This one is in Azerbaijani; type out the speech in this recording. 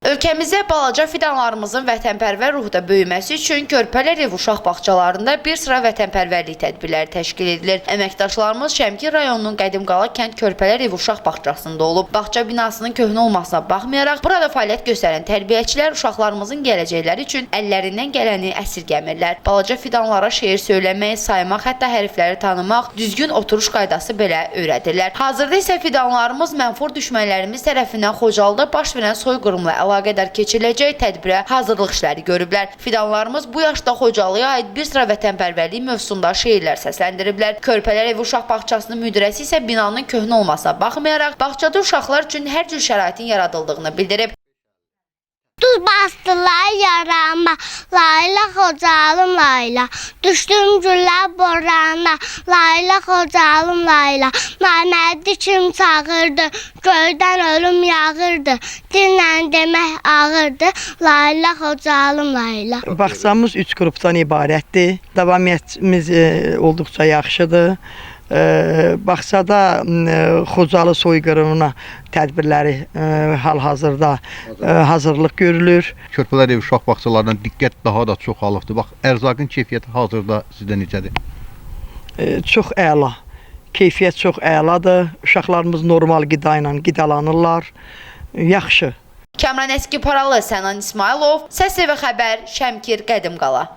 Ölkəmizdə balaca fidanlarımızın vətənpərvər ruhda böyüməsi üçün Körpələr ev uşaq bağçalarında bir sıra vətənpərvərlik tədbirləri təşkil edilir. Əməkdaşlarımız Şəmkir rayonunun Qədimqala kənd Körpələr ev uşaq bağçasında olub. Bağça binasının köhnə olmasına baxmayaraq, burada fəaliyyət göstərən tərbiyəçilər uşaqlarımızın gələcəkləri üçün əllərindən gələni əsirgəmirlər. Balaca fidanlara şeir söyləmək, saymaq, hətta hərfləri tanımaq, düzgün oturuş qaydası belə öyrədirlər. Hazırda isə fidanlarımız mənfur düşmənlərimiz tərəfindən Xocalıda baş verən soyqırımla əlaqədar keçiriləcək tədbirə hazırlıq işləri görüblər. Fidanlarımız bu yaşda Xocalıya aid bir sıra vətənpərvərlik mövzusunda şeirlər səsləndiriblər. Körpələr ev uşaq bağçasının müdirəsi isə binanın köhnə olmasına baxmayaraq, bağçada uşaqlar üçün hər cür şəraitin yaradıldığını bildirib. Tuz bastılar yarama, layla Xocalım layla. Düşdüm güllər borana, layla Xocalım layla. Məmmədi kim çağırdı, göydən ölüm yağırdı. Dillə demək ağırdı, layla Xocalım layla. Bağçamız 3 qrupdan ibarətdir. Davamiyyətimiz olduqca yaxşıdır. Bağçada Xocalı soyqırımına tədbirləri hal-hazırda hazırlıq görülür. Körpələr ev uşaq bağçalarından diqqət daha da çoxalıbdır. Bax, ərzaqın keyfiyyəti hazırda sizdə necədir? Çox əla. Keyfiyyət çox əladır. Uşaqlarımız normal qida ilə qidalanırlar. Yaxşı. Kamran Əskiparalı, Sənan İsmailov, Səs TV xəbər, Şəmkir, Qədimqala.